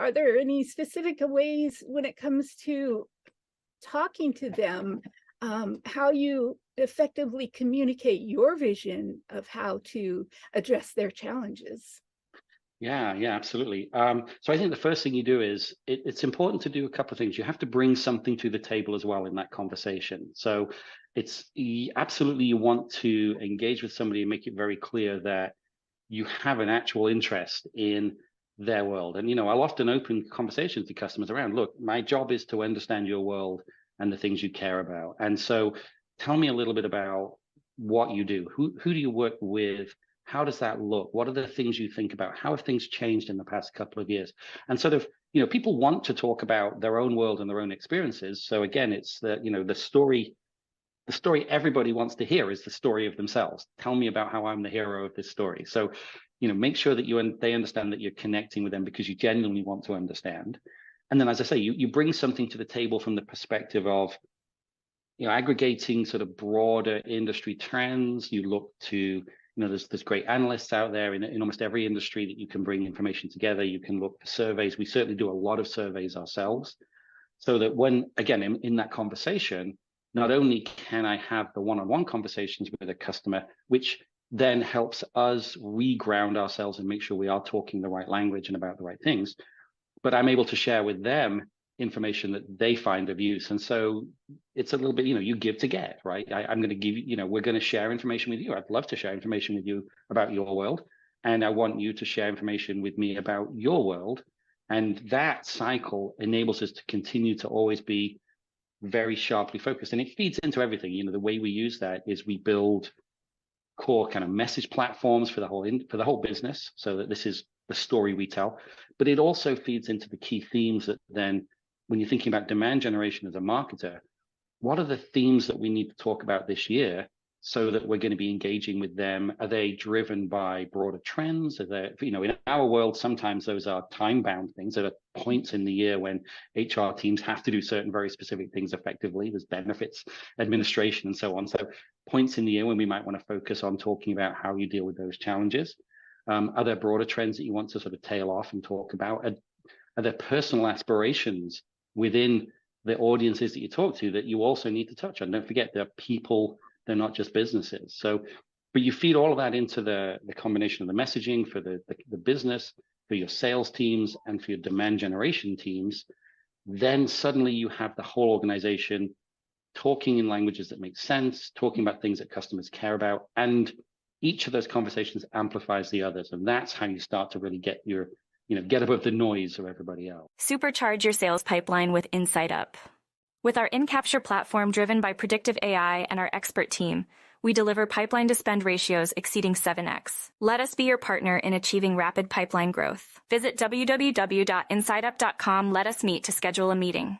are there any specific ways when it comes to talking to them, how you effectively communicate your vision of how to address their challenges? Yeah, absolutely. So I think the first thing you do is it's important to do a couple of things. You have to bring something to the table as well in that conversation. So absolutely you want to engage with somebody and make it very clear that you have an actual interest in their world. And, I'll often open conversations to customers around, look, my job is to understand your world and the things you care about. And so tell me a little bit about what you do. Who do you work with? How does that look? What are the things you think about? How have things changed in the past couple of years? And sort of, people want to talk about their own world and their own experiences. So again, it's the story everybody wants to hear is the story of themselves. Tell me about how I'm the hero of this story. So, make sure that they understand that you're connecting with them because you genuinely want to understand. And then, as I say, you bring something to the table from the perspective of, aggregating sort of broader industry trends. You look to, there's great analysts out there in almost every industry that you can bring information together. You can look for surveys. We certainly do a lot of surveys ourselves, so that when, again, in that conversation, not only can I have the one-on-one conversations with a customer, which then helps us reground ourselves and make sure we are talking the right language and about the right things, but I'm able to share with them information that they find of use. And so it's a little bit, you give to get, right? I'm going to give you, we're going to share information with you. I'd love to share information with you about your world. And I want you to share information with me about your world. And that cycle enables us to continue to always be very sharply focused. And it feeds into everything. The way we use that is we build core kind of message platforms for the whole business, so that this is the story we tell. But it also feeds into the key themes that then, when you're thinking about demand generation as a marketer, what are the themes that we need to talk about this year so that we're going to be engaging with them? Are they driven by broader trends? Are they, in our world, sometimes those are time-bound things. There are points in the year when HR teams have to do certain very specific things effectively. There's benefits, administration, and so on. So points in the year when we might want to focus on talking about how you deal with those challenges. Are there broader trends that you want to sort of tail off and talk about? Are there personal aspirations within the audiences that you talk to that you also need to touch on? Don't forget, they're people, they're not just businesses. So, but you feed all of that into the combination of the messaging for the business, for your sales teams, and for your demand generation teams. Then suddenly you have the whole organization talking in languages that make sense, talking about things that customers care about, and each of those conversations amplifies the others. And that's how you start to really get get above the noise of everybody else. Supercharge your sales pipeline with InsightUp. With our InCapture platform driven by predictive AI and our expert team, we deliver pipeline to spend ratios exceeding 7x. Let us be your partner in achieving rapid pipeline growth. Visit www.insightUp.com. Let us meet to schedule a meeting.